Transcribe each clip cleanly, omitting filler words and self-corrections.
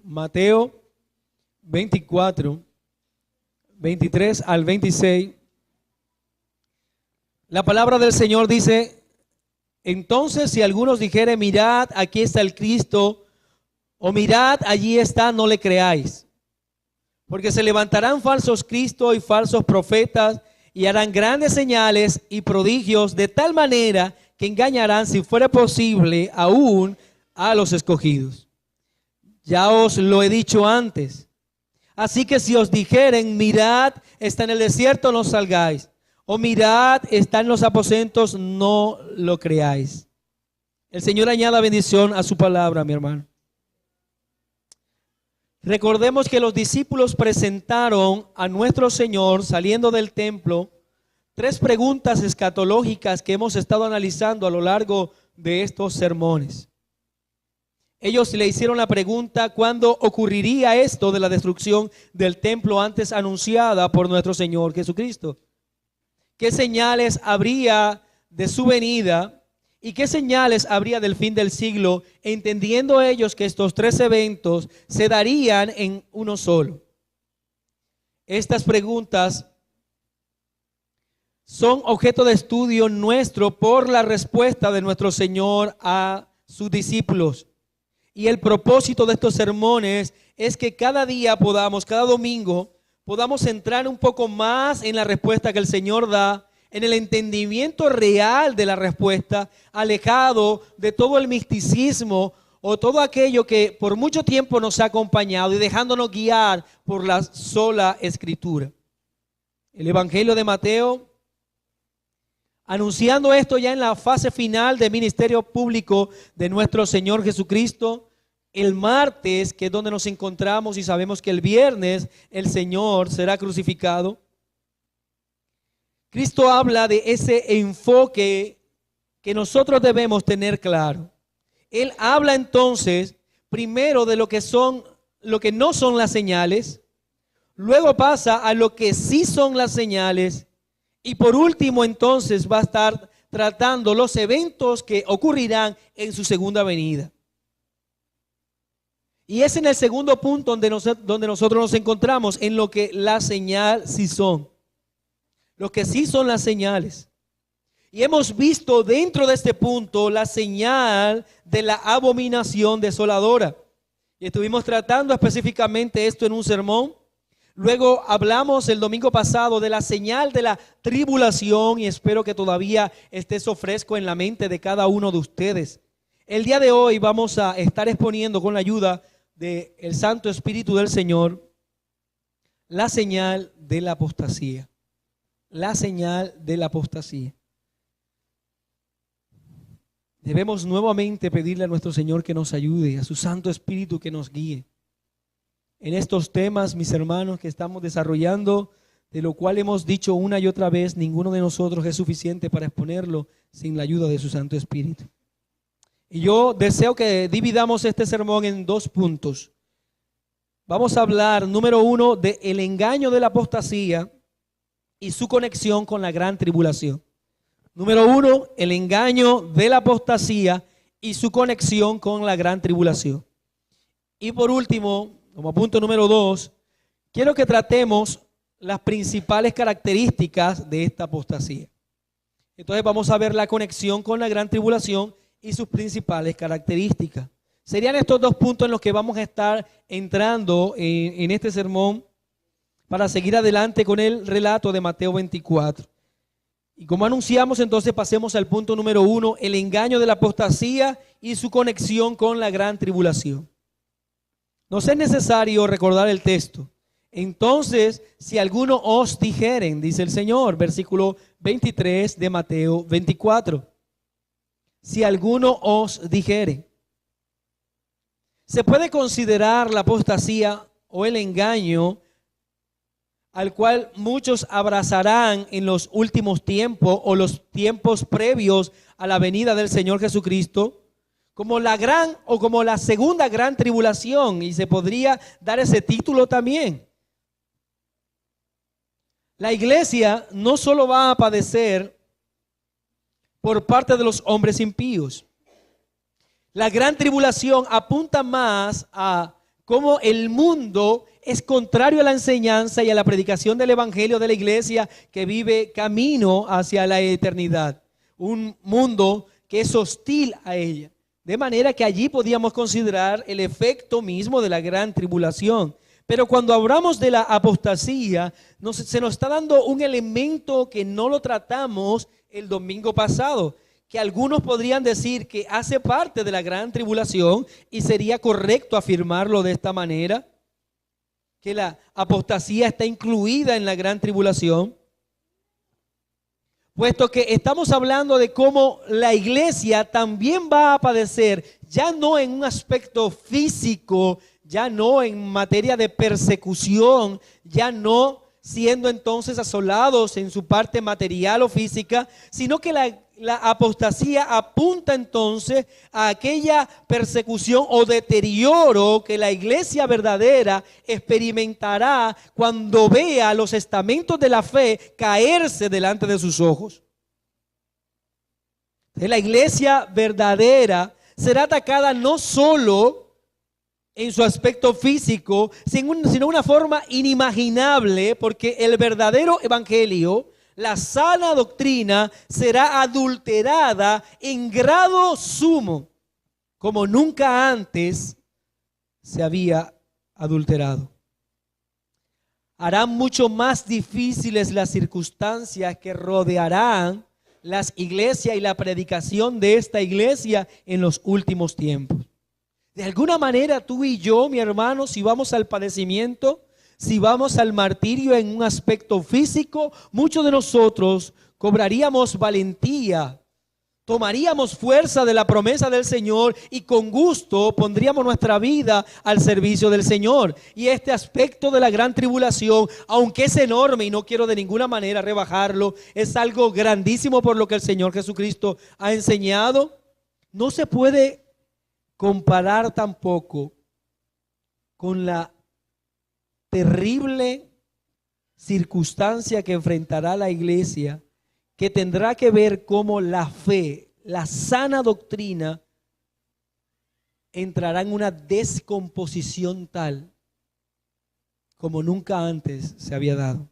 Mateo 24, 23 al 26. La palabra del Señor dice: entonces si algunos dijeren, mirad, aquí está el Cristo, o mirad, allí está, no le creáis. Porque se levantarán falsos cristos y falsos profetas, y harán grandes señales y prodigios, de tal manera que engañarán, si fuera posible, aún a los escogidos. Ya os lo he dicho antes. Así que si os dijeren, mirad, está en el desierto, no salgáis. O mirad, está en los aposentos, no lo creáis. El Señor añada bendición a su palabra, mi hermano. Recordemos que los discípulos presentaron a nuestro Señor, saliendo del templo, 3 preguntas escatológicas que hemos estado analizando a lo largo de estos sermones. Ellos le hicieron la pregunta: ¿cuándo ocurriría esto de la destrucción del templo antes anunciada por nuestro Señor Jesucristo? ¿Qué señales habría de su venida y qué señales habría del fin del siglo? Entendiendo ellos que estos 3 eventos se darían en uno solo. Estas preguntas son objeto de estudio nuestro por la respuesta de nuestro Señor a sus discípulos. Y el propósito de estos sermones es que cada día podamos, cada domingo, podamos entrar un poco más en la respuesta que el Señor da, en el entendimiento real de la respuesta, alejado de todo el misticismo o todo aquello que por mucho tiempo nos ha acompañado, y dejándonos guiar por la sola Escritura. El Evangelio de Mateo, anunciando esto ya en la fase final del ministerio público de nuestro Señor Jesucristo, el martes, que es donde nos encontramos, y sabemos que el viernes el Señor será crucificado. Cristo habla de ese enfoque que nosotros debemos tener claro. Él habla entonces primero de lo que no son las señales, luego pasa a lo que sí son las señales, y por último entonces va a estar tratando los eventos que ocurrirán en su segunda venida. Y es en el segundo punto donde nosotros nos encontramos, en lo que la señal sí son. Lo que sí son las señales. Y hemos visto dentro de este punto la señal de la abominación desoladora. Y estuvimos tratando específicamente esto en un sermón. Luego hablamos el domingo pasado de la señal de la tribulación, y espero que todavía esté eso fresco en la mente de cada uno de ustedes. El día de hoy vamos a estar exponiendo, con la ayuda del Santo Espíritu del Señor, la señal de la apostasía. La señal de la apostasía. Debemos nuevamente pedirle a nuestro Señor que nos ayude, a su Santo Espíritu que nos guíe en estos temas, mis hermanos, que estamos desarrollando, de lo cual hemos dicho una y otra vez: ninguno de nosotros es suficiente para exponerlo sin la ayuda de su Santo Espíritu. Y yo deseo que dividamos este sermón en 2 puntos. Vamos a hablar, número 1, del engaño de la apostasía y su conexión con la gran tribulación. Número 1, el engaño de la apostasía y su conexión con la gran tribulación. Y por último, como punto número 2, quiero que tratemos las principales características de esta apostasía. Entonces vamos a ver la conexión con la gran tribulación y sus principales características. Serían estos 2 puntos en los que vamos a estar entrando en este sermón para seguir adelante con el relato de Mateo 24. Y como anunciamos, entonces pasemos al punto número 1, el engaño de la apostasía y su conexión con la gran tribulación. Nos es necesario recordar el texto. Entonces, si alguno os dijeren, dice el Señor, versículo 23 de Mateo 24. Si alguno os dijere. Se puede considerar la apostasía o el engaño al cual muchos abrazarán en los últimos tiempos o los tiempos previos a la venida del Señor Jesucristo, como la gran o como la segunda gran tribulación, y se podría dar ese título también. La iglesia no solo va a padecer por parte de los hombres impíos. La gran tribulación apunta más a cómo el mundo es contrario a la enseñanza y a la predicación del evangelio de la iglesia que vive camino hacia la eternidad. Un mundo que es hostil a ella. De manera que allí podíamos considerar el efecto mismo de la gran tribulación. Pero cuando hablamos de la apostasía, se nos está dando un elemento que no lo tratamos el domingo pasado, que algunos podrían decir que hace parte de la gran tribulación y sería correcto afirmarlo de esta manera, que la apostasía está incluida en la gran tribulación, puesto que estamos hablando de cómo la iglesia también va a padecer, ya no en un aspecto físico, ya no en materia de persecución, ya no siendo entonces asolados en su parte material o física, sino que la apostasía apunta entonces a aquella persecución o deterioro que la iglesia verdadera experimentará cuando vea los estamentos de la fe caerse delante de sus ojos. La iglesia verdadera será atacada no solo en su aspecto físico, sino una forma inimaginable, porque el verdadero evangelio, la sana doctrina, será adulterada en grado sumo, como nunca antes se había adulterado. Harán mucho más difíciles las circunstancias que rodearán las iglesias y la predicación de esta iglesia en los últimos tiempos. De alguna manera tú y yo, mi hermano, si vamos al padecimiento, si vamos al martirio en un aspecto físico, muchos de nosotros cobraríamos valentía, tomaríamos fuerza de la promesa del Señor y con gusto pondríamos nuestra vida al servicio del Señor. Y este aspecto de la gran tribulación, aunque es enorme y no quiero de ninguna manera rebajarlo, es algo grandísimo por lo que el Señor Jesucristo ha enseñado. No se puede comparar tampoco con la terrible circunstancia que enfrentará la iglesia, que tendrá que ver cómo la fe, la sana doctrina, entrará en una descomposición tal como nunca antes se había dado.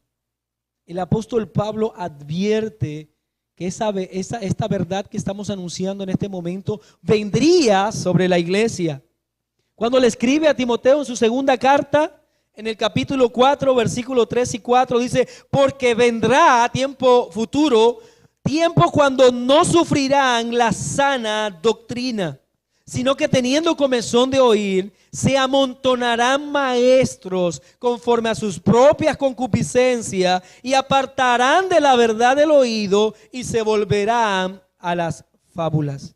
El apóstol Pablo advierte que esta verdad que estamos anunciando en este momento vendría sobre la iglesia. Cuando le escribe a Timoteo en su segunda carta, en el capítulo 4, versículos 3 y 4, dice: porque vendrá tiempo futuro, tiempo cuando no sufrirán la sana doctrina, sino que teniendo comezón de oír, se amontonarán maestros conforme a sus propias concupiscencias y apartarán de la verdad del oído y se volverán a las fábulas.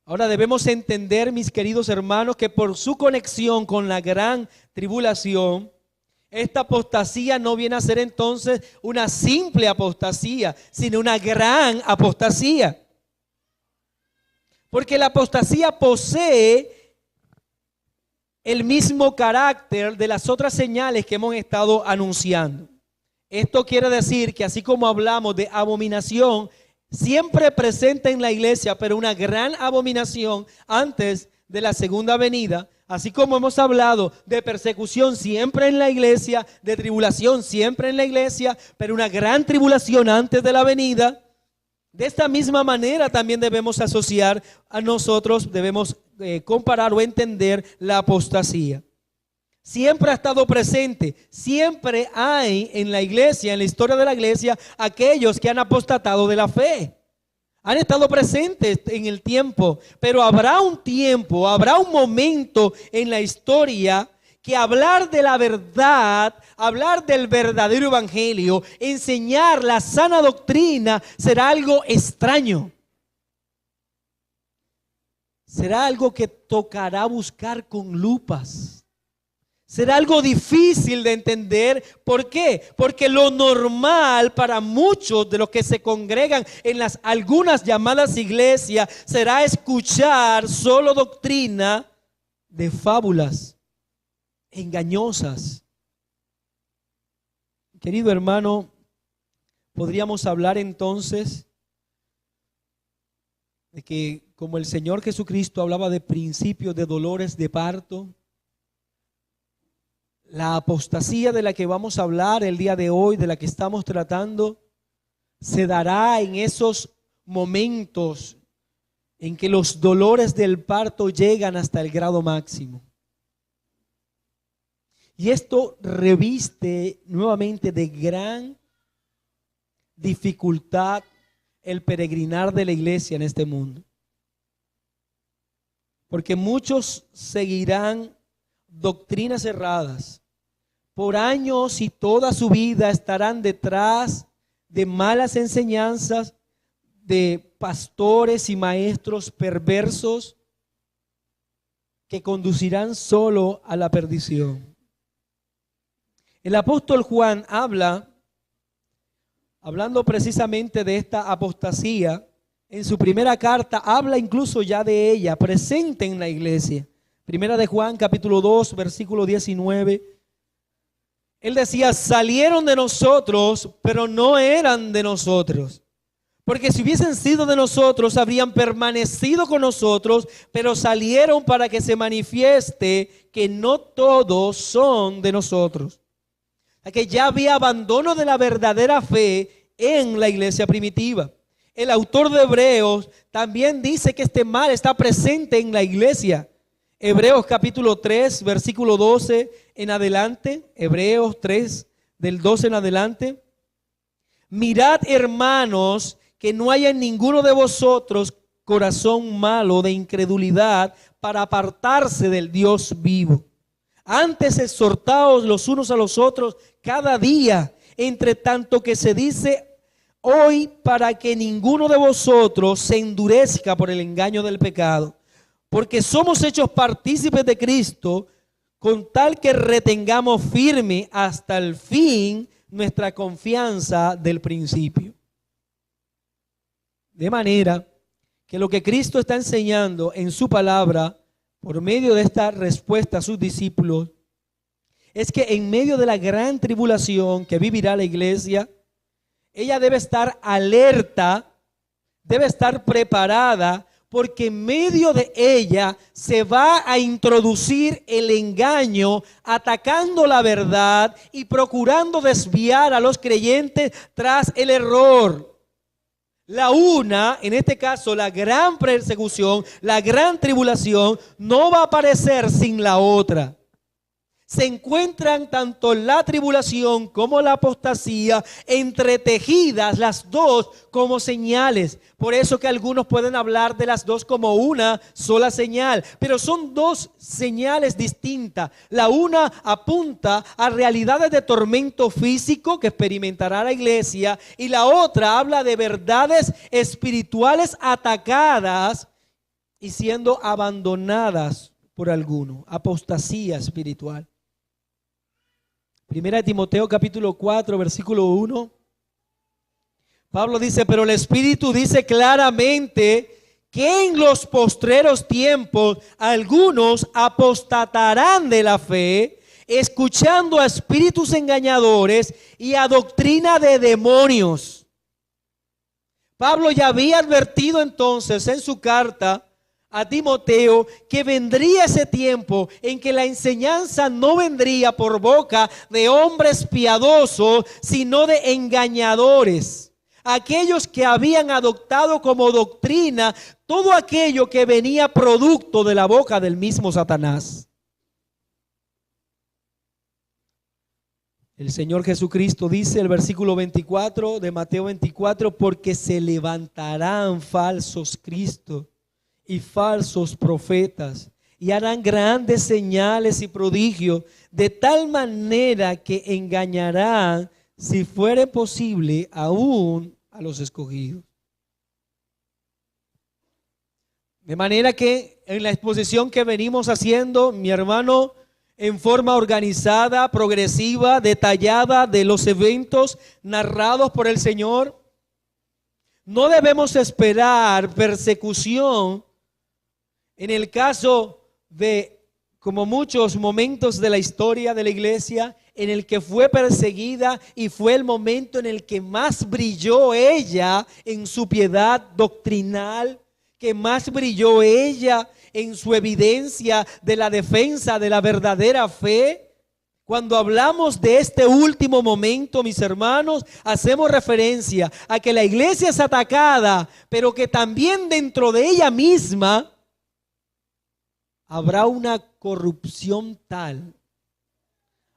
Ahora debemos entender, mis queridos hermanos, que por su conexión con la gran tribulación, esta apostasía no viene a ser entonces una simple apostasía, sino una gran apostasía. Porque la apostasía posee el mismo carácter de las otras señales que hemos estado anunciando. Esto quiere decir que así como hablamos de abominación, siempre presente en la iglesia, pero una gran abominación antes de la segunda venida, así como hemos hablado de persecución siempre en la iglesia, de tribulación siempre en la iglesia, pero una gran tribulación antes de la venida. De esta misma manera también debemos asociar a nosotros, debemos comparar o entender la apostasía. Siempre ha estado presente, siempre hay en la iglesia, en la historia de la iglesia, aquellos que han apostatado de la fe. Han estado presentes en el tiempo, pero habrá un tiempo, habrá un momento en la historia que hablar de la verdad, hablar del verdadero evangelio, enseñar la sana doctrina será algo extraño. Será algo que tocará buscar con lupas. Será algo difícil de entender. ¿Por qué? Porque lo normal para muchos de los que se congregan en las algunas llamadas iglesias será escuchar solo doctrina de fábulas engañosas. Querido hermano, podríamos hablar entonces de que como el Señor Jesucristo hablaba de principios de dolores de parto, la apostasía de la que vamos a hablar el día de hoy, de la que estamos tratando, se dará en esos momentos en que los dolores del parto llegan hasta el grado máximo. Y esto reviste nuevamente de gran dificultad el peregrinar de la iglesia en este mundo. Porque muchos seguirán doctrinas erradas. Por años y toda su vida estarán detrás de malas enseñanzas, de pastores y maestros perversos que conducirán solo a la perdición. El apóstol Juan hablando precisamente de esta apostasía, en su primera carta habla incluso ya de ella, presente en la iglesia. Primera de Juan, capítulo 2, versículo 19. Él decía, salieron de nosotros, pero no eran de nosotros. Porque si hubiesen sido de nosotros, habrían permanecido con nosotros, pero salieron para que se manifieste que no todos son de nosotros. Que ya había abandono de la verdadera fe en la iglesia primitiva. El autor de Hebreos también dice que este mal está presente en la iglesia. Hebreos capítulo 3, versículo 12 en adelante. Hebreos 3, del 12 en adelante. Mirad, hermanos, que no haya en ninguno de vosotros corazón malo de incredulidad para apartarse del Dios vivo. Antes exhortaos los unos a los otros cada día, entre tanto que se dice hoy, para que ninguno de vosotros se endurezca por el engaño del pecado. Porque somos hechos partícipes de Cristo, con tal que retengamos firme hasta el fin nuestra confianza del principio. De manera que lo que Cristo está enseñando en su palabra, por medio de esta respuesta a sus discípulos, es que en medio de la gran tribulación que vivirá la iglesia, ella debe estar alerta, debe estar preparada, porque en medio de ella se va a introducir el engaño, atacando la verdad y procurando desviar a los creyentes tras el error. La una, en este caso la gran persecución, la gran tribulación, no va a aparecer sin la otra. Se encuentran tanto la tribulación como la apostasía entretejidas las dos como señales. Por eso que algunos pueden hablar de las dos como una sola señal, pero son dos señales distintas. La una apunta a realidades de tormento físico que experimentará la iglesia, y la otra habla de verdades espirituales atacadas y siendo abandonadas por alguno. Apostasía espiritual. Primera de Timoteo capítulo 4 versículo 1. Pablo dice, pero el Espíritu dice claramente que en los postreros tiempos algunos apostatarán de la fe, escuchando a espíritus engañadores y a doctrina de demonios. Pablo ya había advertido entonces en su carta a Timoteo que vendría ese tiempo en que la enseñanza no vendría por boca de hombres piadosos, sino de engañadores. Aquellos que habían adoptado como doctrina todo aquello que venía producto de la boca del mismo Satanás. El Señor Jesucristo dice, el versículo 24 de Mateo 24, porque se levantarán falsos cristos y falsos profetas, y harán grandes señales y prodigios, de tal manera que engañarán, si fuere posible, aún a los escogidos. De manera que en la exposición que venimos haciendo, mi hermano, en forma organizada, progresiva, detallada de los eventos narrados por el Señor, no debemos esperar persecución en el caso de, como muchos momentos de la historia de la iglesia, en el que fue perseguida y fue el momento en el que más brilló ella en su piedad doctrinal, que más brilló ella en su evidencia de la defensa de la verdadera fe. Cuando hablamos de este último momento, mis hermanos, hacemos referencia a que la iglesia es atacada, pero que también dentro de ella misma habrá una corrupción tal,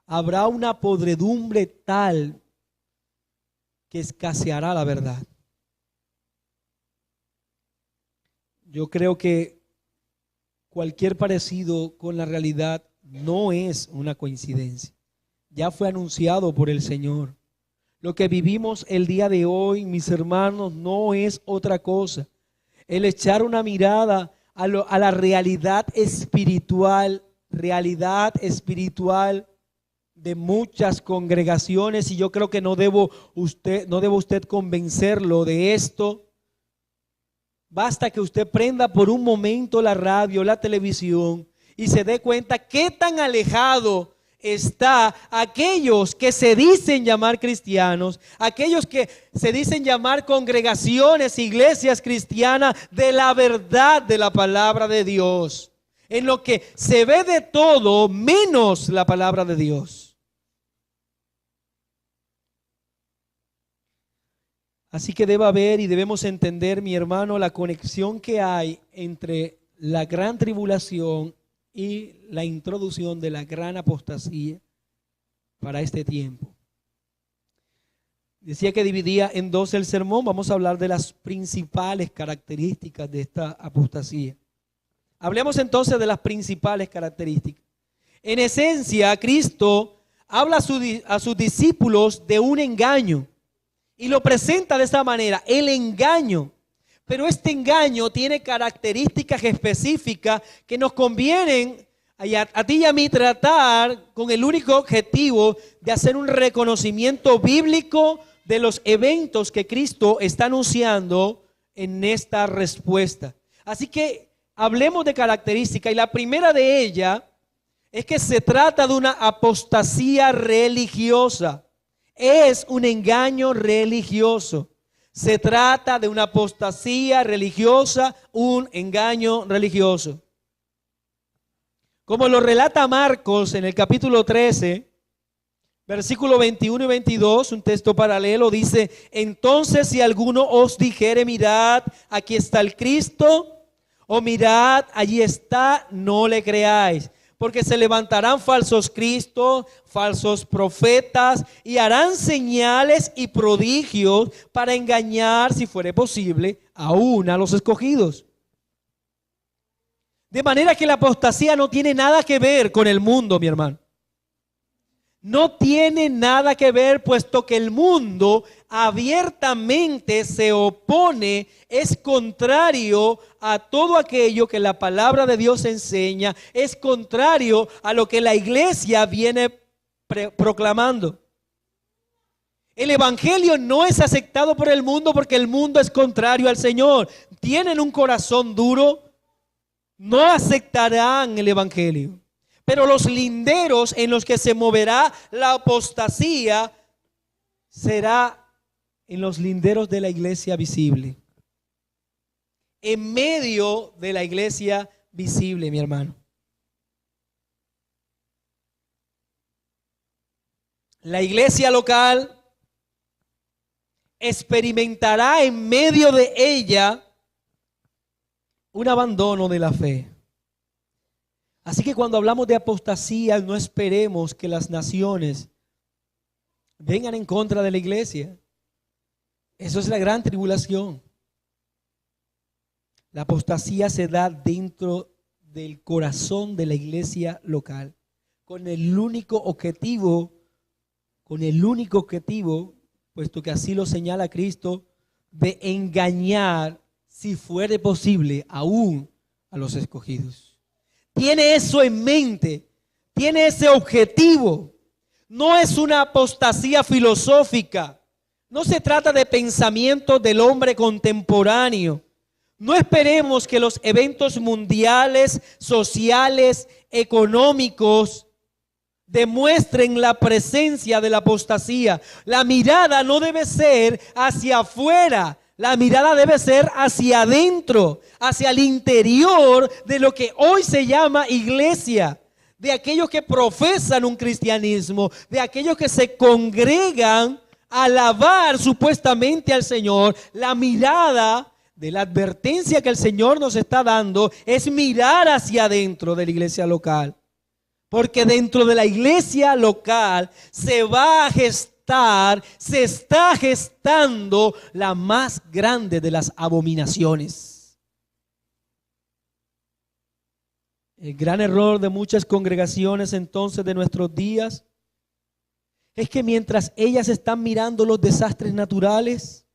habrá una podredumbre tal que escaseará la verdad. Yo creo que cualquier parecido con la realidad no es una coincidencia. Ya fue anunciado por el Señor. Lo que vivimos el día de hoy, mis hermanos, no es otra cosa. El echar una mirada a la realidad espiritual de muchas congregaciones, y yo creo que no debo usted convencerlo de esto. Basta que usted prenda por un momento la radio, la televisión, y se dé cuenta qué tan alejado está aquellos que se dicen llamar cristianos, aquellos que se dicen llamar congregaciones, iglesias cristianas, de la verdad de la palabra de Dios, en lo que se ve de todo menos la palabra de Dios. Así que debe haber y debemos entender, mi hermano, la conexión que hay entre la gran tribulación y la introducción de la gran apostasía para este tiempo. Decía que dividía en dos el sermón. Vamos a hablar de las principales características de esta apostasía. Hablemos entonces de las principales características. En esencia, Cristo habla a sus discípulos de un engaño y lo presenta de esta manera: el engaño. Pero este engaño tiene características específicas que nos convienen a ti y a mí tratar, con el único objetivo de hacer un reconocimiento bíblico de los eventos que Cristo está anunciando en esta respuesta. Así que hablemos de características, y la primera de ellas es que se trata de una apostasía religiosa. Es un engaño religioso. Se trata de una apostasía religiosa, un engaño religioso. Como lo relata Marcos en el capítulo 13, versículo 21 y 22, un texto paralelo, dice: entonces si alguno os dijere, mirad, aquí está el Cristo, o mirad, allí está, no le creáis. Porque se levantarán falsos cristos, falsos profetas, y harán señales y prodigios para engañar, si fuere posible, aún a los escogidos. De manera que la apostasía no tiene nada que ver con el mundo, mi hermano. No tiene nada que ver, puesto que el mundo abiertamente se opone, es contrario a todo aquello que la palabra de Dios enseña, es contrario a lo que la iglesia viene proclamando. El evangelio no es aceptado por el mundo porque el mundo es contrario al Señor. Tienen un corazón duro, no aceptarán el evangelio. Pero los linderos en los que se moverá la apostasía será en los linderos de la iglesia visible. En medio de la iglesia visible, mi hermano. La iglesia local experimentará en medio de ella un abandono de la fe. Así que cuando hablamos de apostasía, no esperemos que las naciones vengan en contra de la iglesia. Eso es la gran tribulación. La apostasía se da dentro del corazón de la iglesia local, con el único objetivo, puesto que así lo señala Cristo, de engañar, si fuere posible, aún a los escogidos. Tiene eso en mente, tiene ese objetivo. No es una apostasía filosófica, no se trata de pensamientos del hombre contemporáneo. No esperemos que los eventos mundiales, sociales, económicos, demuestren la presencia de la apostasía. La mirada no debe ser hacia afuera, la mirada debe ser hacia adentro, hacia el interior de lo que hoy se llama iglesia, de aquellos que profesan un cristianismo, de aquellos que se congregan a alabar supuestamente al Señor. La mirada de la advertencia que el Señor nos está dando es mirar hacia adentro de la iglesia local. Porque dentro de la iglesia local se va a gestar, se está gestando la más grande de las abominaciones. El gran error de muchas congregaciones entonces de nuestros días es que mientras ellas están mirando los desastres naturales,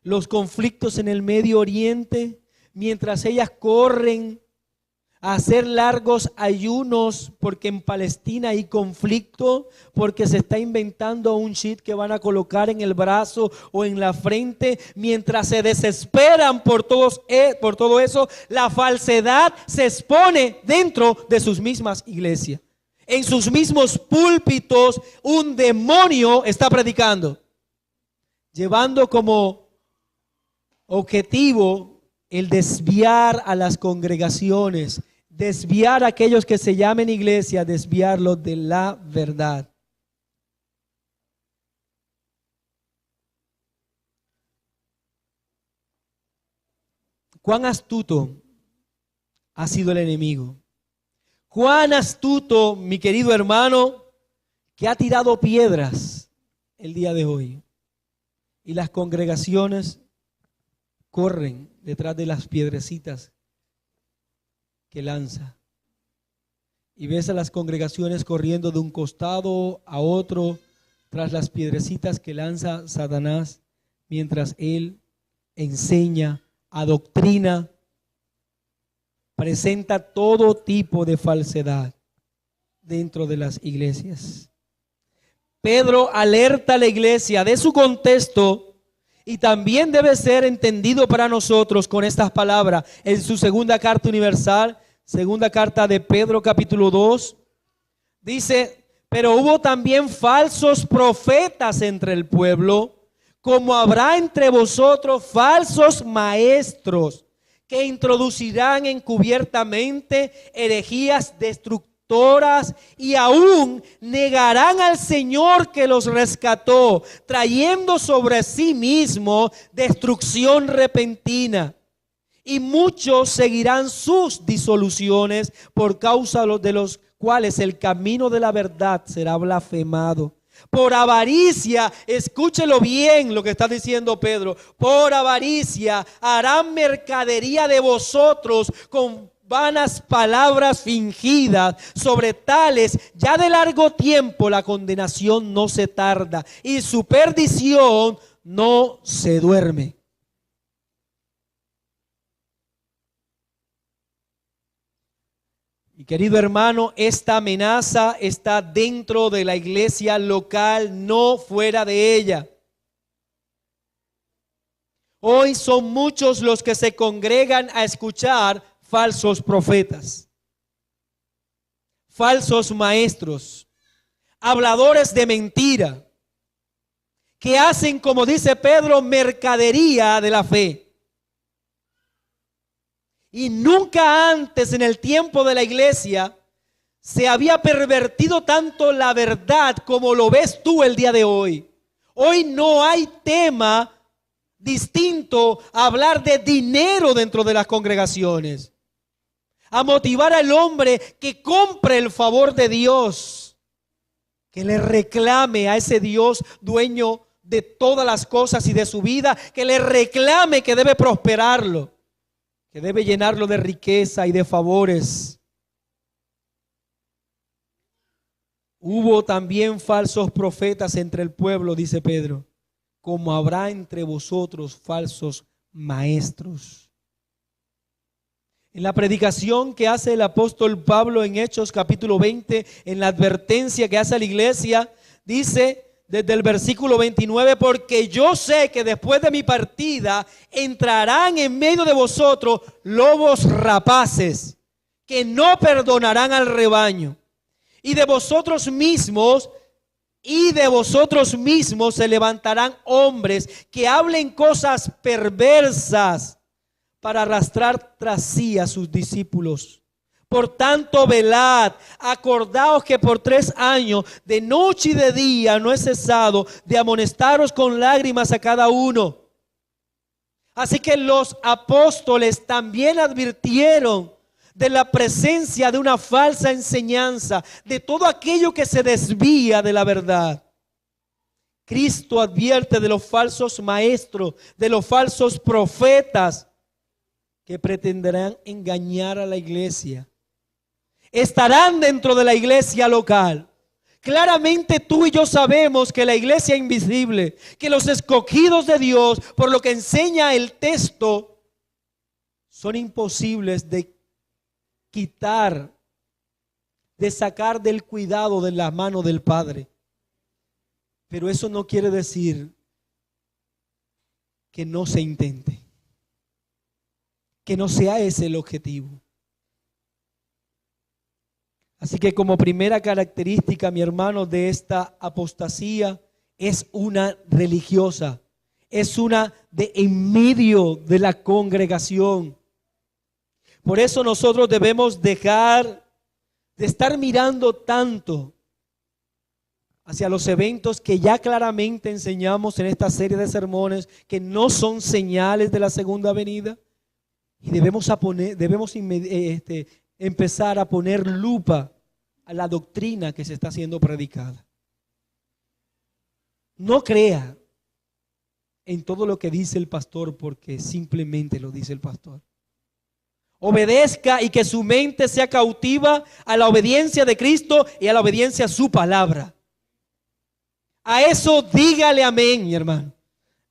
los conflictos en el Medio Oriente, mientras ellas corren a hacer largos ayunos porque en Palestina hay conflicto, porque se está inventando un chip que van a colocar en el brazo o en la frente, mientras se desesperan por todo eso, la falsedad se expone dentro de sus mismas iglesias. En sus mismos púlpitos un demonio está predicando, llevando como objetivo el desviar a las congregaciones, desviar a aquellos que se llamen iglesia, desviarlos de la verdad. Cuán astuto ha sido el enemigo. Cuán astuto, mi querido hermano, que ha tirado piedras el día de hoy. Y las congregaciones corren detrás de las piedrecitas que lanza. Y ves a las congregaciones corriendo de un costado a otro tras las piedrecitas que lanza Satanás, mientras él enseña, adoctrina, presenta todo tipo de falsedad dentro de las iglesias. Pedro alerta a la iglesia de su contexto y también debe ser entendido para nosotros con estas palabras en su segunda carta universal, segunda carta de Pedro capítulo 2. Dice: pero hubo también falsos profetas entre el pueblo, como habrá entre vosotros falsos maestros, que introducirán encubiertamente herejías destructoras y aún negarán al Señor que los rescató, trayendo sobre sí mismo destrucción repentina. Y muchos seguirán sus disoluciones, por causa de los cuales el camino de la verdad será blasfemado. Por avaricia, escúchelo bien lo que está diciendo Pedro, por avaricia harán mercadería de vosotros con vanas palabras fingidas. Sobre tales ya de largo tiempo la condenación no se tarda y su perdición no se duerme. Y querido hermano, esta amenaza está dentro de la iglesia local, no fuera de ella. Hoy son muchos los que se congregan a escuchar falsos profetas, falsos maestros, habladores de mentira, que hacen, como dice Pedro, mercadería de la fe. Y nunca antes en el tiempo de la iglesia se había pervertido tanto la verdad como lo ves tú el día de hoy. Hoy no hay tema distinto a hablar de dinero dentro de las congregaciones, a motivar al hombre que compre el favor de Dios, que le reclame a ese Dios dueño de todas las cosas y de su vida, que le reclame que debe prosperarlo, que debe llenarlo de riqueza y de favores. Hubo también falsos profetas entre el pueblo, dice Pedro, como habrá entre vosotros falsos maestros. En la predicación que hace el apóstol Pablo en Hechos capítulo 20, en la advertencia que hace a la iglesia, dice desde el versículo 29, porque yo sé que después de mi partida entrarán en medio de vosotros lobos rapaces que no perdonarán al rebaño. Y de vosotros mismos se levantarán hombres que hablen cosas perversas para arrastrar tras sí a sus discípulos. Por tanto, velad, acordaos que por 3 años, de noche y de día, no he cesado de amonestaros con lágrimas a cada uno. Así que los apóstoles también advirtieron de la presencia de una falsa enseñanza, de todo aquello que se desvía de la verdad. Cristo advierte de los falsos maestros, de los falsos profetas que pretenderán engañar a la iglesia. Estarán dentro de la iglesia local. Claramente tú y yo sabemos que la iglesia invisible, que los escogidos de Dios, por lo que enseña el texto, son imposibles de quitar, de sacar del cuidado de la mano del Padre. Pero eso no quiere decir que no se intente, que no sea ese el objetivo. Así que como primera característica, mi hermano, de esta apostasía es una religiosa, es una de en medio de la congregación. Por eso nosotros debemos dejar de estar mirando tanto hacia los eventos que ya claramente enseñamos en esta serie de sermones, que no son señales de la segunda venida, y debemos empezar a poner lupa a la doctrina que se está siendo predicada. No crea en todo lo que dice el pastor porque simplemente lo dice el pastor. Obedezca y que su mente sea cautiva a la obediencia de Cristo y a la obediencia a su palabra. A eso dígale amén, mi hermano.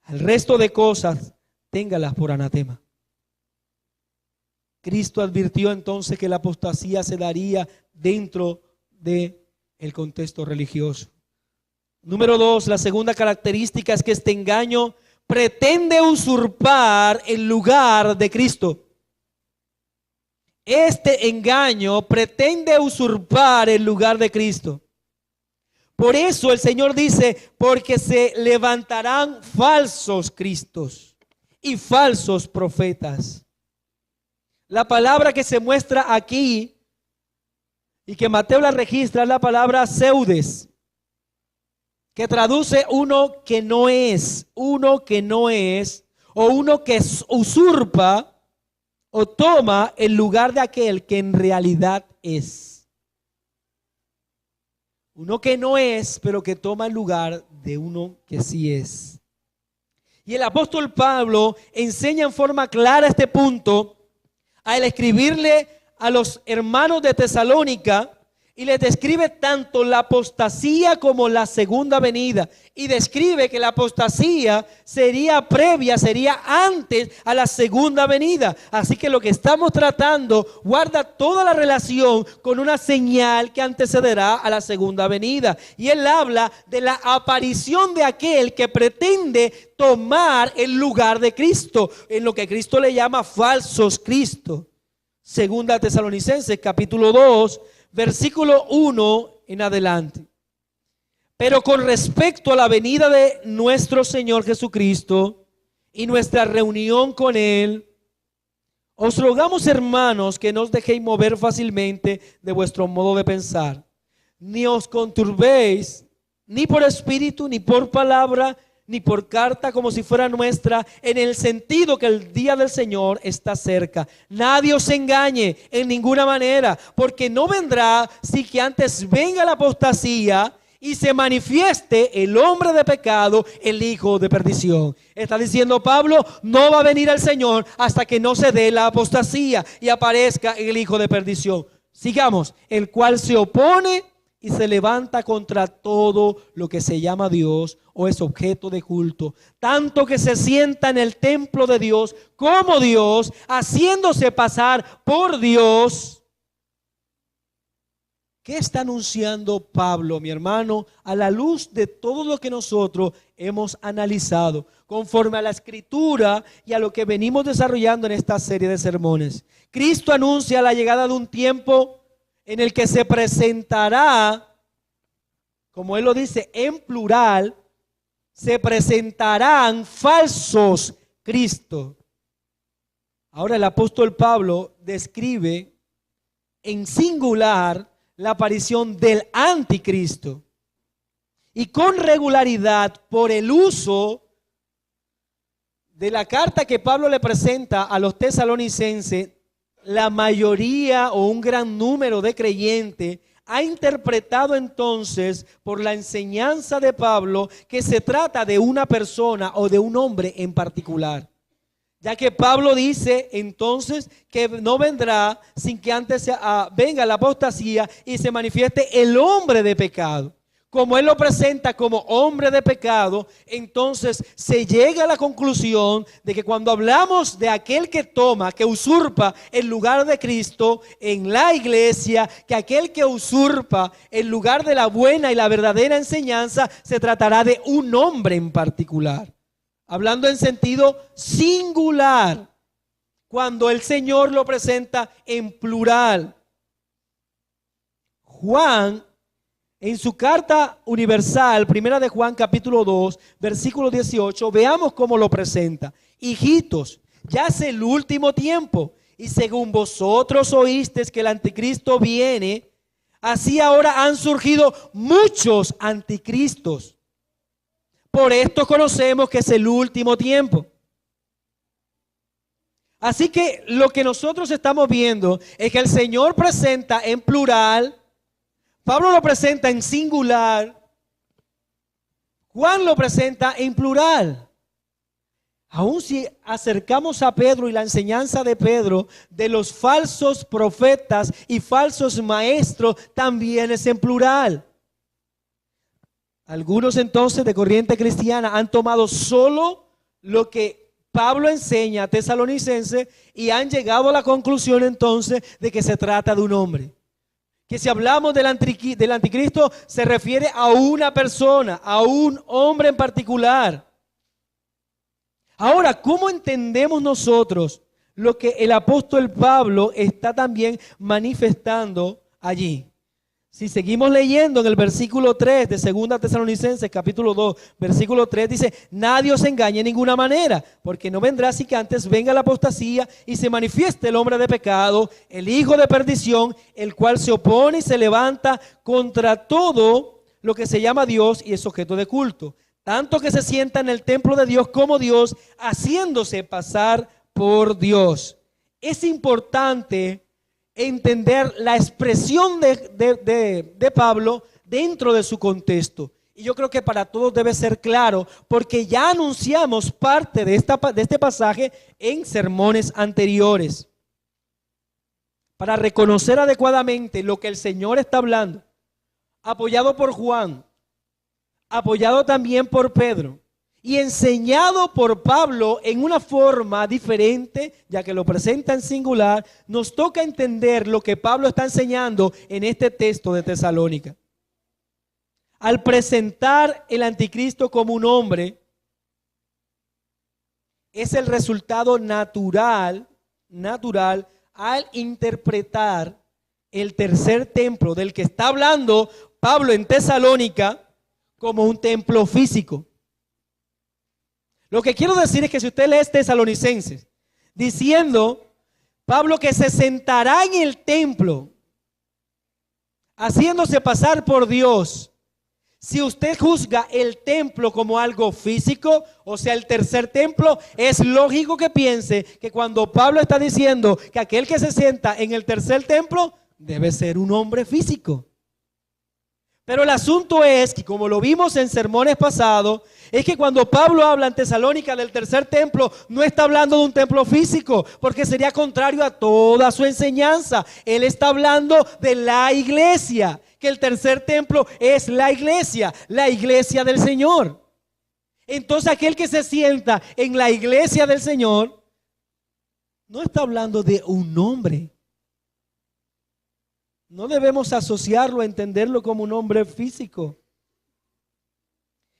Al resto de cosas, téngalas por anatema. Cristo advirtió entonces que la apostasía se daría dentro del contexto religioso. Número 2, la segunda característica es que este engaño pretende usurpar el lugar de Cristo. Este engaño pretende usurpar el lugar de Cristo. Por eso el Señor dice, porque se levantarán falsos cristos y falsos profetas. La palabra que se muestra aquí y que Mateo la registra es la palabra pseudes, que traduce uno que no es, o uno que usurpa o toma el lugar de aquel que en realidad es. Uno que no es, pero que toma el lugar de uno que sí es. Y el apóstol Pablo enseña en forma clara este punto al escribirle a los hermanos de Tesalónica y les describe tanto la apostasía como la segunda venida. Y describe que la apostasía sería previa, sería antes a la segunda venida. Así que lo que estamos tratando guarda toda la relación con una señal que antecederá a la segunda venida. Y él habla de la aparición de aquel que pretende tomar el lugar de Cristo, en lo que Cristo le llama falsos Cristos. Segunda Tesalonicenses capítulo 2, versículo 1 en adelante. Pero con respecto a la venida de nuestro Señor Jesucristo y nuestra reunión con Él, os rogamos, hermanos, que no os dejéis mover fácilmente de vuestro modo de pensar, ni os conturbéis, ni por espíritu, ni por palabra, ni por carta como si fuera nuestra, en el sentido que el día del Señor está cerca. Nadie os engañe en ninguna manera, porque no vendrá si que antes venga la apostasía y se manifieste el hombre de pecado, el hijo de perdición. Está diciendo Pablo, no va a venir el Señor hasta que no se dé la apostasía y aparezca el hijo de perdición. Sigamos, el cual se opone y se levanta contra todo lo que se llama Dios o es objeto de culto, tanto que se sienta en el templo de Dios como Dios, haciéndose pasar por Dios. ¿Qué está anunciando Pablo, mi hermano, a la luz de todo lo que nosotros hemos analizado, conforme a la Escritura y a lo que venimos desarrollando en esta serie de sermones? Cristo anuncia la llegada de un tiempo en el que se presentará, como él lo dice en plural, se presentarán falsos Cristos. Ahora el apóstol Pablo describe en singular la aparición del anticristo. Y con regularidad, por el uso de la carta que Pablo le presenta a los tesalonicenses, la mayoría o un gran número de creyentes ha interpretado entonces por la enseñanza de Pablo que se trata de una persona o de un hombre en particular. Ya que Pablo dice entonces que no vendrá sin que antes venga la apostasía y se manifieste el hombre de pecado. Como él lo presenta como hombre de pecado, entonces se llega a la conclusión de que cuando hablamos de aquel que toma, que usurpa el lugar de Cristo en la iglesia, que aquel que usurpa el lugar de la buena y la verdadera enseñanza, se tratará de un hombre en particular. Hablando en sentido singular, cuando el Señor lo presenta en plural. Juan, en su carta universal, primera de Juan capítulo 2, versículo 18, veamos cómo lo presenta. Hijitos, ya es el último tiempo, y según vosotros oísteis que el anticristo viene, así ahora han surgido muchos anticristos. Por esto conocemos que es el último tiempo. Así que lo que nosotros estamos viendo es que el Señor presenta en plural, Pablo lo presenta en singular, Juan lo presenta en plural. Aún si acercamos a Pedro y la enseñanza de Pedro de los falsos profetas y falsos maestros, también es en plural. Algunos entonces de corriente cristiana han tomado solo lo que Pablo enseña a tesalonicenses y han llegado a la conclusión entonces de que se trata de un hombre. Que si hablamos del anticristo se refiere a una persona, a un hombre en particular. Ahora, ¿cómo entendemos nosotros lo que el apóstol Pablo está también manifestando allí? Si seguimos leyendo en el versículo 3 de 2 Tesalonicenses capítulo 2, versículo 3 dice, nadie os engañe en ninguna manera, porque no vendrá sin que antes venga la apostasía y se manifieste el hombre de pecado, el hijo de perdición, el cual se opone y se levanta contra todo lo que se llama Dios y es objeto de culto, tanto que se sienta en el templo de Dios como Dios, haciéndose pasar por Dios. Es importante entender la expresión de Pablo dentro de su contexto. Y yo creo que para todos debe ser claro, porque ya anunciamos parte de este pasaje en sermones anteriores. Para reconocer adecuadamente lo que el Señor está hablando, apoyado por Juan, apoyado también por Pedro, y enseñado por Pablo en una forma diferente, ya que lo presenta en singular, nos toca entender lo que Pablo está enseñando en este texto de Tesalónica. Al presentar el anticristo como un hombre, es el resultado natural al interpretar el tercer templo del que está hablando Pablo en Tesalónica como un templo físico. Lo que quiero decir es que si usted lee Tesalonicenses, diciendo Pablo que se sentará en el templo, haciéndose pasar por Dios, si usted juzga el templo como algo físico, o sea, el tercer templo, es lógico que piense que cuando Pablo está diciendo que aquel que se sienta en el tercer templo debe ser un hombre físico. Pero el asunto es que, como lo vimos en sermones pasados, es que cuando Pablo habla en Tesalónica del tercer templo, no está hablando de un templo físico, porque sería contrario a toda su enseñanza. Él está hablando de la iglesia, que el tercer templo es la iglesia del Señor. Entonces aquel que se sienta en la iglesia del Señor, no está hablando de un hombre. No debemos asociarlo, entenderlo como un hombre físico.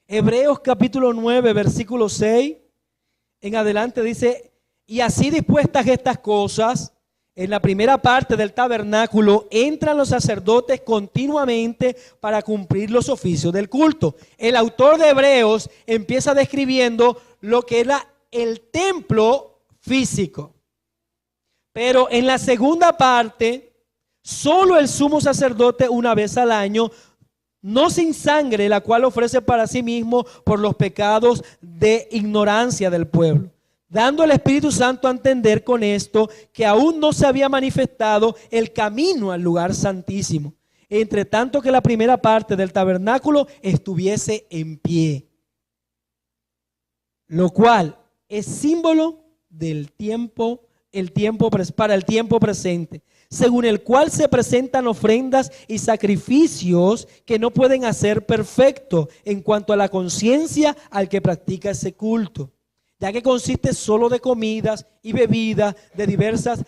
Hebreos capítulo 9, versículo 6 en adelante dice, y así dispuestas estas cosas, En la primera parte del tabernáculo entran los sacerdotes continuamente para cumplir los oficios del culto. El autor de Hebreos empieza describiendo lo que era el templo físico. Pero en la segunda parte, solo el sumo sacerdote una vez al año, no sin sangre, la cual ofrece para sí mismo por los pecados de ignorancia del pueblo, dando al Espíritu Santo a entender con esto que aún no se había manifestado el camino al lugar santísimo, entre tanto que la primera parte del tabernáculo estuviese en pie, lo cual es símbolo del tiempo, para el tiempo presente, según el cual se presentan ofrendas y sacrificios que no pueden hacer perfecto en cuanto a la conciencia al que practica ese culto, ya que consiste solo de comidas y bebidas, de diversas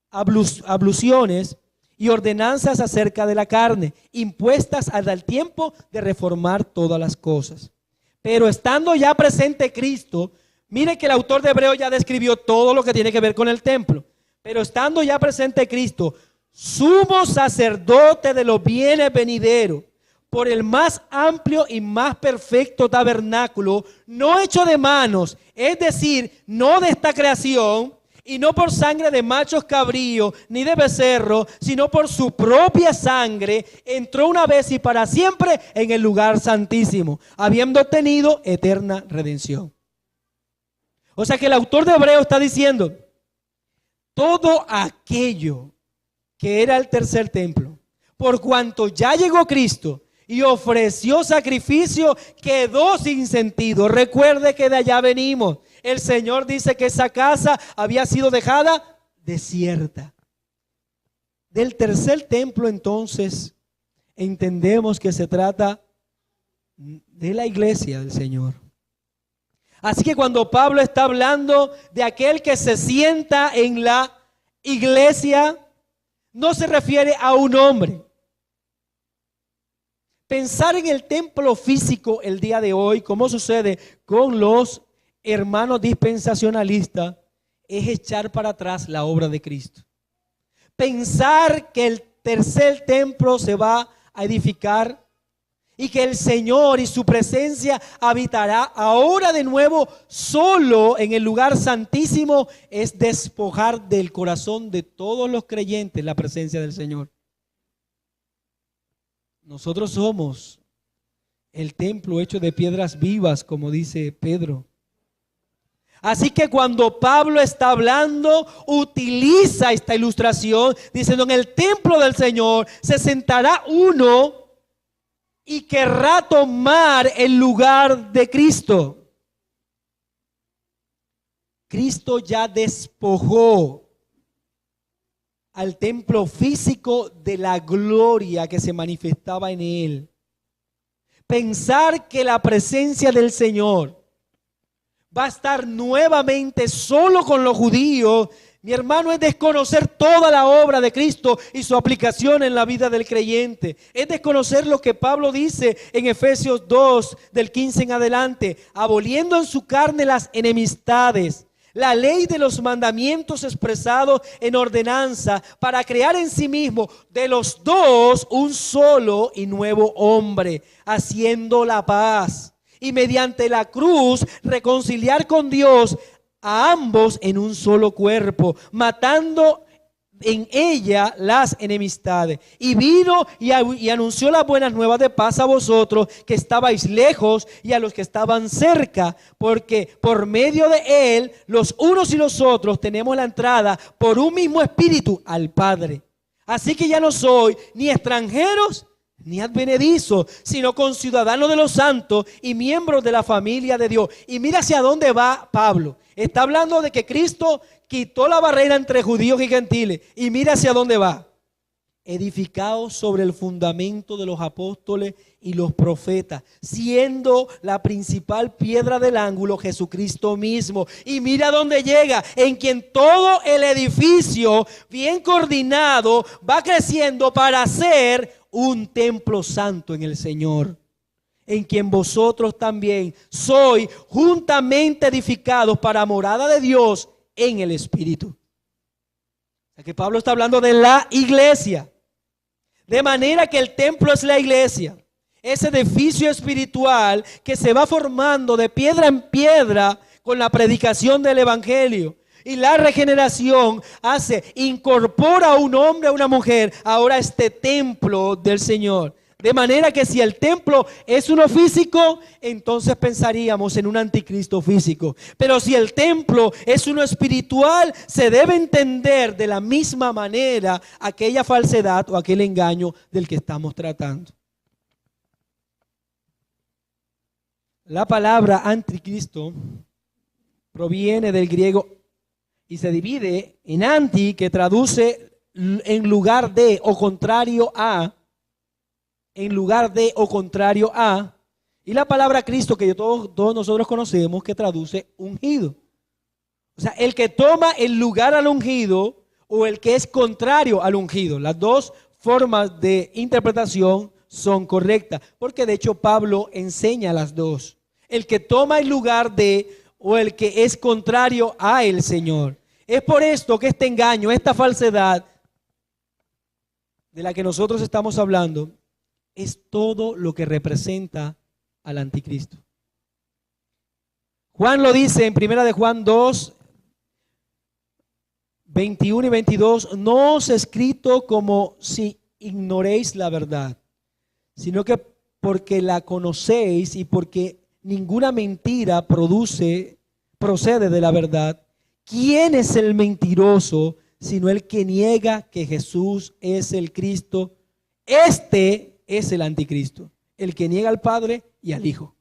abluciones y ordenanzas acerca de la carne, impuestas hasta el tiempo de reformar todas las cosas. Pero estando ya presente Cristo, mire que el autor de Hebreos ya describió todo lo que tiene que ver con el templo. Pero estando ya presente Cristo, sumo sacerdote de los bienes venideros, por el más amplio y más perfecto tabernáculo, no hecho de manos, es decir, no de esta creación, y no por sangre de machos cabríos ni de becerro, sino por su propia sangre, entró una vez y para siempre en el lugar santísimo, habiendo obtenido eterna redención. O sea que el autor de Hebreos está diciendo, todo aquello que era el tercer templo, por cuanto ya llegó Cristo y ofreció sacrificio, quedó sin sentido. Recuerde que de allá venimos. El Señor dice que esa casa había sido dejada desierta. Del tercer templo, entonces, entendemos que se trata de la iglesia del Señor. Así que cuando Pablo está hablando de aquel que se sienta en la iglesia, no se refiere a un hombre. Pensar en el templo físico el día de hoy, como sucede con los hermanos dispensacionalistas, es echar para atrás la obra de Cristo. Pensar que el tercer templo se va a edificar y que el Señor y su presencia habitará ahora de nuevo solo en el lugar santísimo, es despojar del corazón de todos los creyentes la presencia del Señor. Nosotros somos el templo hecho de piedras vivas, como dice Pedro. Así que cuando Pablo está hablando, utiliza esta ilustración diciendo: en el templo del Señor se sentará uno y querrá tomar el lugar de Cristo. Cristo ya despojó al templo físico de la gloria que se manifestaba en él. Pensar que la presencia del Señor va a estar nuevamente solo con los judíos, mi hermano, es desconocer toda la obra de Cristo y su aplicación en la vida del creyente. Es desconocer lo que Pablo dice en Efesios 2, del 15 en adelante: aboliendo en su carne las enemistades, la ley de los mandamientos expresados en ordenanza, para crear en sí mismo de los dos un solo y nuevo hombre, haciendo la paz, y mediante la cruz reconciliar con Dios a ambos en un solo cuerpo, matando en ella las enemistades. Y vino y anunció las buenas nuevas de paz a vosotros que estabais lejos y a los que estaban cerca, porque por medio de él los unos y los otros tenemos la entrada por un mismo espíritu al Padre. Así que ya no soy ni extranjeros ni advenedizos, sino conciudadanos de los santos y miembros de la familia de Dios. Y mira hacia dónde va Pablo. Está hablando de que Cristo quitó la barrera entre judíos y gentiles. Y mira hacia dónde va. Edificados sobre el fundamento de los apóstoles y los profetas, siendo la principal piedra del ángulo Jesucristo mismo. Y mira dónde llega, en quien todo el edificio bien coordinado va creciendo para ser un templo santo en el Señor, en quien vosotros también sois juntamente edificados para morada de Dios en el Espíritu. Que Pablo está hablando de la iglesia. De manera que el templo es la iglesia. Ese edificio espiritual que se va formando de piedra en piedra con la predicación del evangelio. Y la regeneración incorpora a un hombre, a una mujer, ahora a este templo del Señor. De manera que si el templo es uno físico, entonces pensaríamos en un anticristo físico. Pero si el templo es uno espiritual, se debe entender de la misma manera aquella falsedad o aquel engaño del que estamos tratando. La palabra anticristo proviene del griego y se divide en anti, que traduce en lugar de o contrario a, en lugar de o contrario a, y la palabra Cristo, que todos nosotros conocemos, que traduce ungido. O sea, el que toma el lugar al ungido o el que es contrario al ungido. Las dos formas de interpretación son correctas, porque de hecho Pablo enseña las dos. El que toma el lugar de o el que es contrario a el Señor. Es por esto que este engaño, esta falsedad de la que nosotros estamos hablando, es todo lo que representa al anticristo. Juan lo dice en 1 de Juan 2, 21 y 22, no os he escrito como si ignoréis la verdad, sino que porque la conocéis y porque ninguna mentira procede de la verdad. ¿Quién es el mentiroso sino el que niega que Jesús es el Cristo? Este es el anticristo, el que niega al Padre y al Hijo.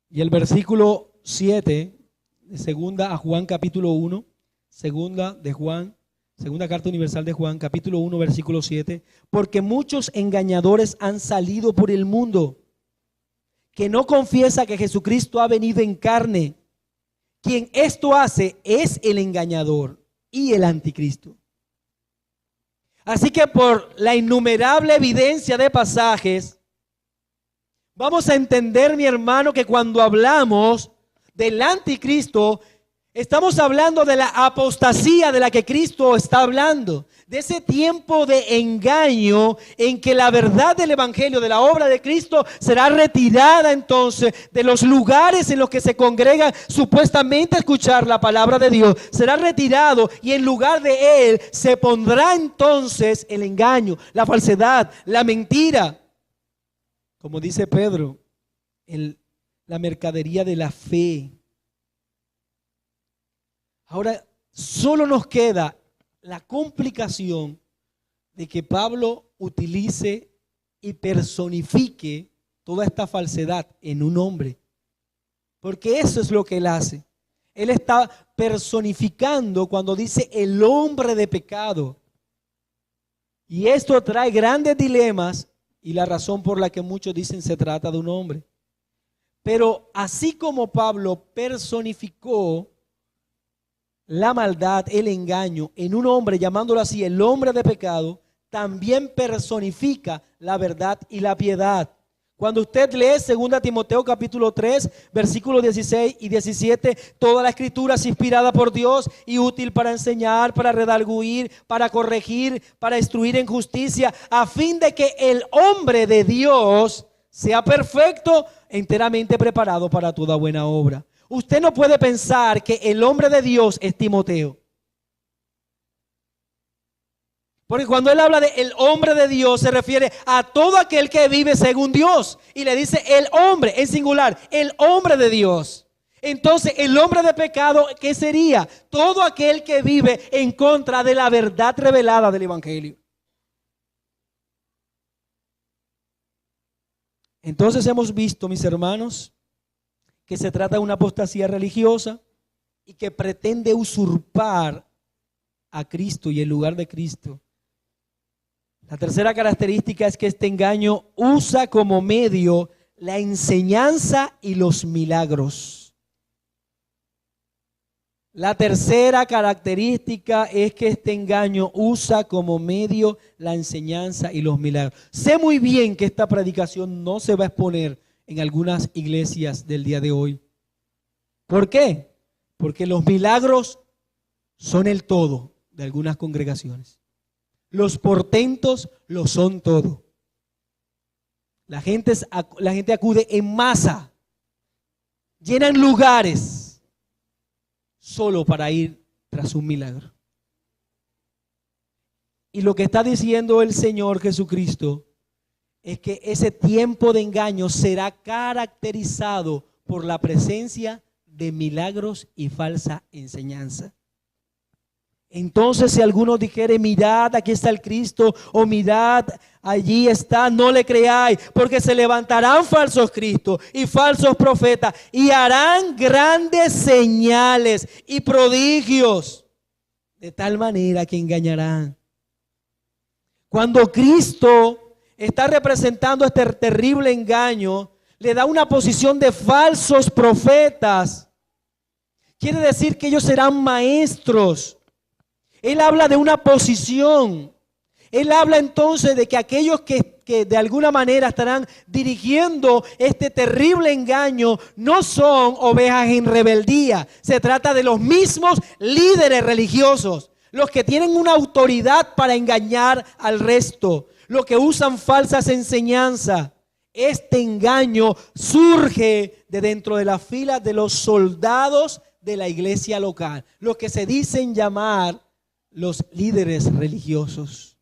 Y el versículo 7 de segunda a Juan capítulo 1, segunda carta universal de Juan capítulo 1 versículo 7, porque muchos engañadores han salido por el mundo, que no confiesa que Jesucristo ha venido en carne. Quien esto hace es el engañador y el anticristo. Así que por la innumerable evidencia de pasajes, vamos a entender, mi hermano, que cuando hablamos del anticristo, estamos hablando de la apostasía de la que Cristo está hablando, de ese tiempo de engaño en que la verdad del evangelio, de la obra de Cristo, será retirada entonces de los lugares en los que se congregan supuestamente a escuchar la palabra de Dios. Será retirado y en lugar de él se pondrá entonces el engaño, la falsedad, la mentira. Como dice Pedro, la mercadería de la fe. Ahora, solo nos queda la complicación de que Pablo utilice y personifique toda esta falsedad en un hombre. Porque eso es lo que él hace. Él está personificando cuando dice el hombre de pecado. Y esto trae grandes dilemas y la razón por la que muchos dicen se trata de un hombre. Pero así como Pablo personificó la maldad, el engaño en un hombre, llamándolo así el hombre de pecado, también personifica la verdad y la piedad. Cuando usted lee 2 Timoteo capítulo 3, versículos 16 y 17, toda la escritura es inspirada por Dios y útil para enseñar, para redarguir, para corregir, para instruir en justicia, a fin de que el hombre de Dios sea perfecto, enteramente preparado para toda buena obra. Usted no puede pensar que el hombre de Dios es Timoteo. Porque cuando él habla de el hombre de Dios, se refiere a todo aquel que vive según Dios. Y le dice el hombre, en singular, el hombre de Dios. Entonces, el hombre de pecado, ¿qué sería? Todo aquel que vive en contra de la verdad revelada del evangelio. Entonces hemos visto, mis hermanos, que se trata de una apostasía religiosa y que pretende usurpar a Cristo y el lugar de Cristo. La tercera característica es que este engaño usa como medio la enseñanza y los milagros. La tercera característica es que este engaño usa como medio la enseñanza y los milagros. Sé muy bien que esta predicación no se va a exponer en algunas iglesias del día de hoy. ¿Por qué? Porque los milagros son el todo de algunas congregaciones. Los portentos lo son todo. La gente acude en masa, llenan lugares solo para ir tras un milagro. Y lo que está diciendo el Señor Jesucristo es que ese tiempo de engaño será caracterizado por la presencia de milagros y falsa enseñanza. Entonces, si alguno dijere, mirad, aquí está el Cristo, o mirad, allí está, no le creáis, porque se levantarán falsos cristos y falsos profetas y harán grandes señales y prodigios, de tal manera que engañarán. Cuando Cristo está representando este terrible engaño, le da una posición de falsos profetas. Quiere decir que ellos serán maestros. Él habla de una posición. Él habla entonces de que aquellos que de alguna manera estarán dirigiendo este terrible engaño no son ovejas en rebeldía. Se trata de los mismos líderes religiosos, los que tienen una autoridad para engañar al resto, los que usan falsas enseñanzas. Este engaño surge de dentro de las filas de los soldados de la iglesia local, los que se dicen llamar los líderes religiosos.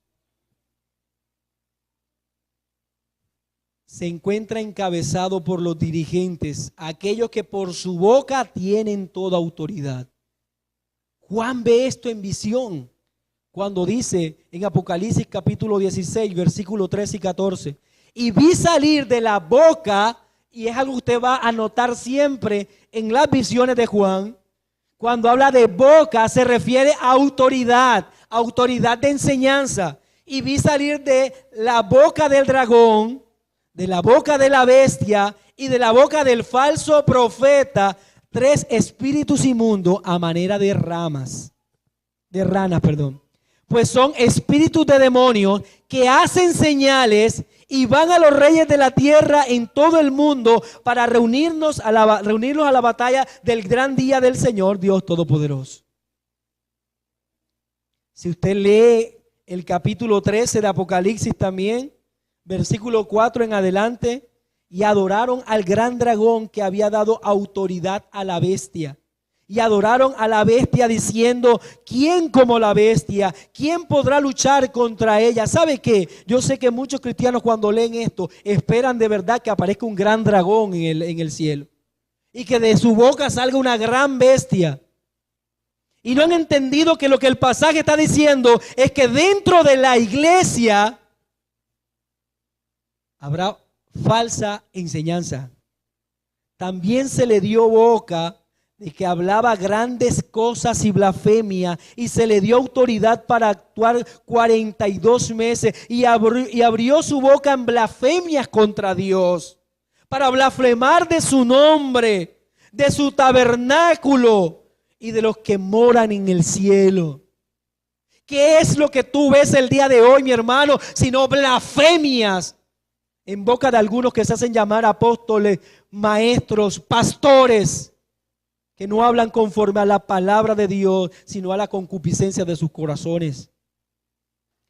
Se encuentra encabezado por los dirigentes, aquellos que por su boca tienen toda autoridad. Juan ve esto en visión cuando dice en Apocalipsis capítulo 16, versículo 13 y 14, y vi salir de la boca, y es algo que usted va a notar siempre en las visiones de Juan. Cuando habla de boca se refiere a autoridad, autoridad de enseñanza. Y vi salir de la boca del dragón, de la boca de la bestia y de la boca del falso profeta 3 espíritus inmundos a manera de ranas, pues son espíritus de demonios que hacen señales y van a los reyes de la tierra en todo el mundo para reunirnos a la batalla del gran día del Señor Dios Todopoderoso. Si usted lee el capítulo 13 de Apocalipsis también, versículo 4 en adelante, y adoraron al gran dragón que había dado autoridad a la bestia. Y adoraron a la bestia diciendo, ¿quién como la bestia? ¿Quién podrá luchar contra ella? ¿Sabe qué? Yo sé que muchos cristianos cuando leen esto esperan de verdad que aparezca un gran dragón en el cielo. Y que de su boca salga una gran bestia. Y no han entendido que lo que el pasaje está diciendo es que dentro de la iglesia habrá falsa enseñanza. También se le dio boca de que hablaba grandes cosas y blasfemia, y se le dio autoridad para actuar 42 meses y abrió su boca en blasfemias contra Dios, para blasfemar de su nombre, de su tabernáculo y de los que moran en el cielo. ¿Qué es lo que tú ves el día de hoy, mi hermano? Sino blasfemias en boca de algunos que se hacen llamar apóstoles, maestros, pastores, que no hablan conforme a la palabra de Dios, sino a la concupiscencia de sus corazones.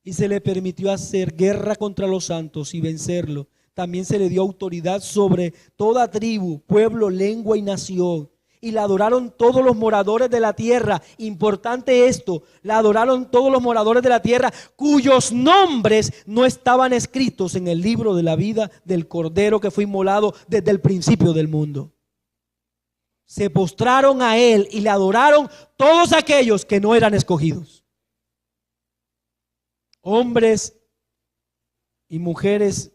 Y se le permitió hacer guerra contra los santos y vencerlos. También se le dio autoridad sobre toda tribu, pueblo, lengua y nación. Y la adoraron todos los moradores de la tierra. Importante esto, la adoraron todos los moradores de la tierra, cuyos nombres no estaban escritos en el libro de la vida del Cordero que fue inmolado desde el principio del mundo. Se postraron a él y le adoraron todos aquellos que no eran escogidos. Hombres y mujeres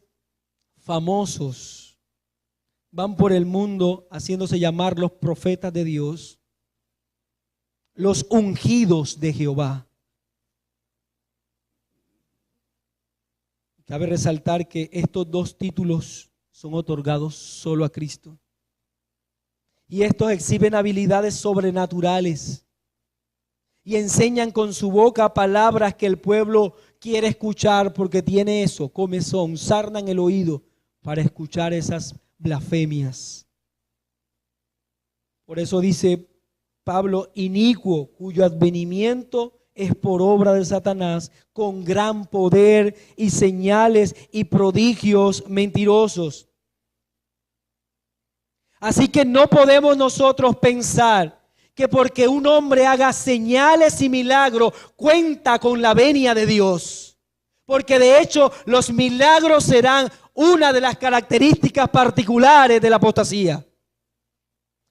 famosos van por el mundo haciéndose llamar los profetas de Dios, los ungidos de Jehová. Cabe resaltar que estos 2 títulos son otorgados solo a Cristo. Y estos exhiben habilidades sobrenaturales y enseñan con su boca palabras que el pueblo quiere escuchar porque tiene eso, comezón, sarna en el oído para escuchar esas blasfemias. Por eso dice Pablo, inicuo, cuyo advenimiento es por obra de Satanás, con gran poder y señales y prodigios mentirosos. Así que no podemos nosotros pensar que porque un hombre haga señales y milagros, cuenta con la venia de Dios. Porque de hecho los milagros serán una de las características particulares de la apostasía.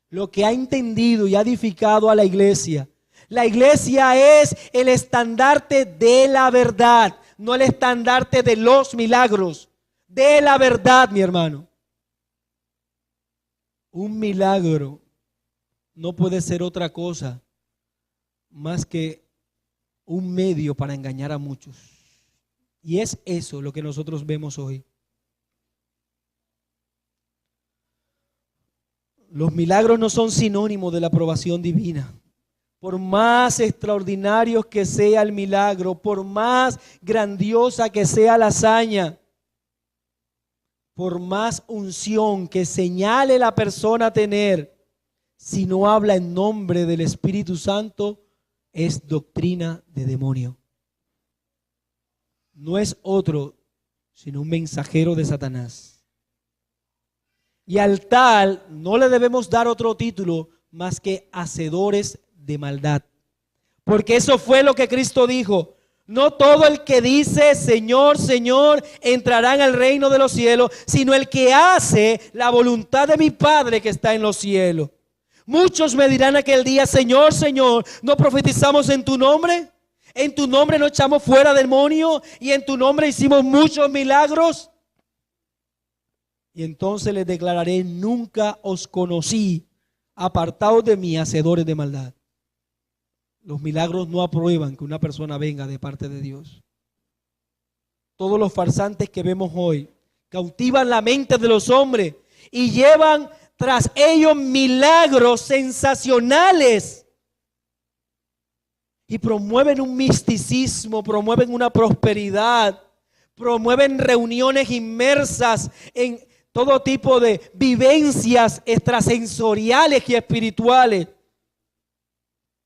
Lo que ha entendido y ha edificado a la iglesia. La iglesia es el estandarte de la verdad, no el estandarte de los milagros, de la verdad, mi hermano. Un milagro no puede ser otra cosa más que un medio para engañar a muchos. Y es eso lo que nosotros vemos hoy. Los milagros no son sinónimo de la aprobación divina. Por más extraordinarios que sea el milagro, por más grandiosa que sea la hazaña, por más unción que señale la persona tener, si no habla en nombre del Espíritu Santo, es doctrina de demonio. No es otro, sino un mensajero de Satanás. Y al tal no le debemos dar otro título más que hacedores de maldad. Porque eso fue lo que Cristo dijo. No todo el que dice Señor, Señor entrará en el reino de los cielos, sino el que hace la voluntad de mi Padre que está en los cielos. Muchos me dirán aquel día, Señor, Señor, ¿no profetizamos en tu nombre? ¿En tu nombre no echamos fuera demonios? ¿Y en tu nombre hicimos muchos milagros? Y entonces les declararé, nunca os conocí, apartados de mí, hacedores de maldad. Los milagros no aprueban que una persona venga de parte de Dios. Todos los farsantes que vemos hoy cautivan la mente de los hombres y llevan tras ellos milagros sensacionales y promueven un misticismo, promueven una prosperidad, promueven reuniones inmersas en todo tipo de vivencias extrasensoriales y espirituales.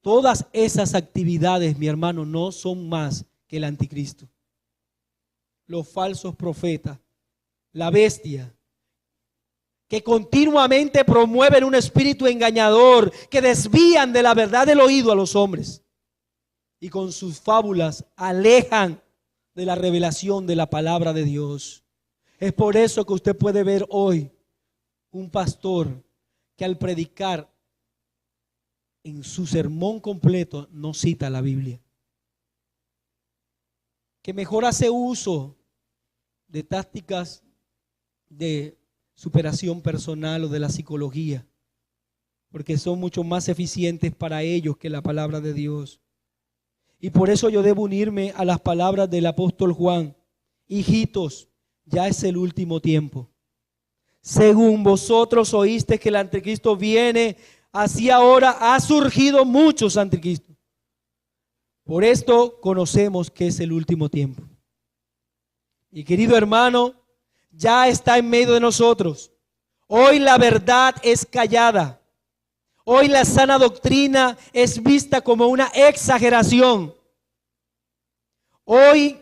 Todas esas actividades, mi hermano, no son más que el anticristo. Los falsos profetas, la bestia, que continuamente promueven un espíritu engañador, que desvían de la verdad del oído a los hombres y con sus fábulas alejan de la revelación de la palabra de Dios. Es por eso que usted puede ver hoy un pastor que al predicar en su sermón completo no cita la Biblia, que mejor hace uso de tácticas de superación personal o de la psicología, porque son mucho más eficientes para ellos que la palabra de Dios. Y por eso yo debo unirme a las palabras del apóstol Juan. Hijitos, ya es el último tiempo. Según vosotros oíste que el anticristo viene, así ahora ha surgido muchos anticristos. Por esto conocemos que es el último tiempo. Y querido hermano, ya está en medio de nosotros. Hoy la verdad es callada. Hoy la sana doctrina es vista como una exageración. Hoy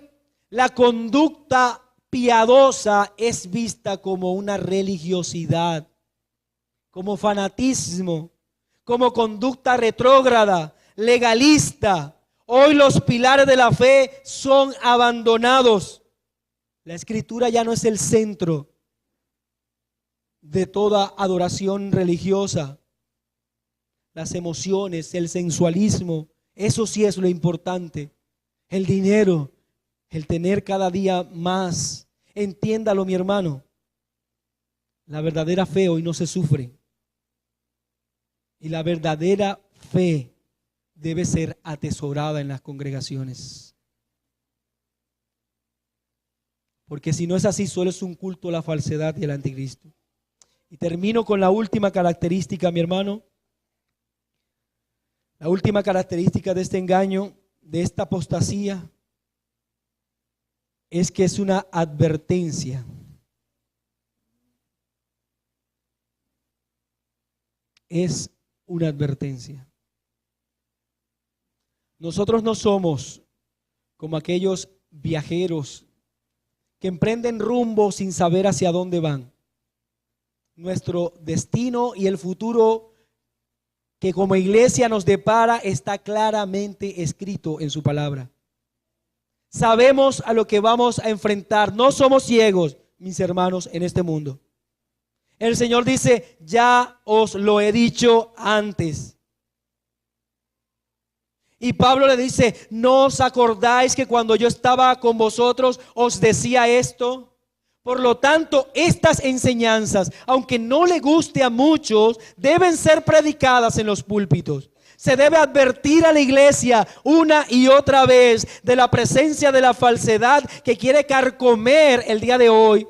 la conducta piadosa es vista como una religiosidad, como fanatismo, como conducta retrógrada, legalista. Hoy los pilares de la fe son abandonados. La escritura ya no es el centro de toda adoración religiosa. Las emociones, el sensualismo, eso sí es lo importante. El dinero, el tener cada día más. Entiéndalo, mi hermano. La verdadera fe hoy no se sufre. Y la verdadera fe debe ser atesorada en las congregaciones. Porque si no es así, solo es un culto a la falsedad y al anticristo. Y termino con la última característica, mi hermano. La última característica de este engaño, de esta apostasía, es que es una advertencia. Es una advertencia. Nosotros no somos como aquellos viajeros que emprenden rumbo sin saber hacia dónde van. Nuestro destino y el futuro que como iglesia nos depara está claramente escrito en su palabra. Sabemos a lo que vamos a enfrentar. No somos ciegos, mis hermanos, en este mundo. El Señor dice, ya os lo he dicho antes. Y Pablo le dice, ¿no os acordáis que cuando yo estaba con vosotros os decía esto? Por lo tanto, estas enseñanzas, aunque no le guste a muchos, deben ser predicadas en los púlpitos. Se debe advertir a la iglesia una y otra vez de la presencia de la falsedad que quiere carcomer el día de hoy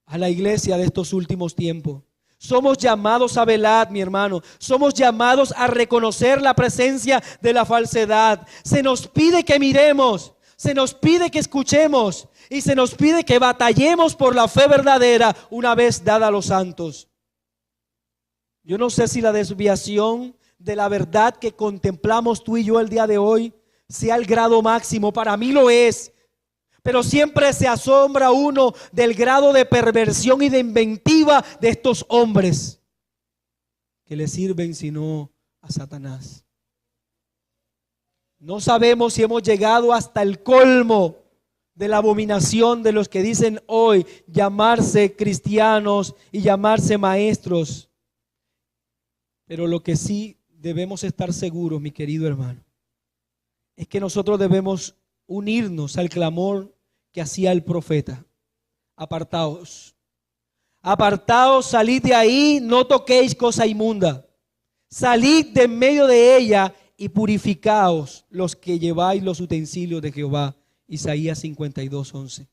a la iglesia de estos últimos tiempos. Somos llamados a velar, mi hermano. Somos llamados a reconocer la presencia de la falsedad. Se nos pide que miremos, se nos pide que escuchemos y se nos pide que batallemos por la fe verdadera una vez dada a los santos. Yo no sé si la desviación de la verdad que contemplamos tú y yo el día de hoy sea el grado máximo. Para mí lo es. Pero siempre se asombra uno del grado de perversión y de inventiva de estos hombres que le sirven sino a Satanás. No sabemos si hemos llegado hasta el colmo de la abominación de los que dicen hoy llamarse cristianos y llamarse maestros. Pero lo que sí debemos estar seguros, mi querido hermano, es que nosotros debemos unirnos al clamor que hacía el profeta. Apartaos, apartaos, salid de ahí, no toquéis cosa inmunda. Salid de en medio de ella y purificaos los que lleváis los utensilios de Jehová. Isaías 52:11.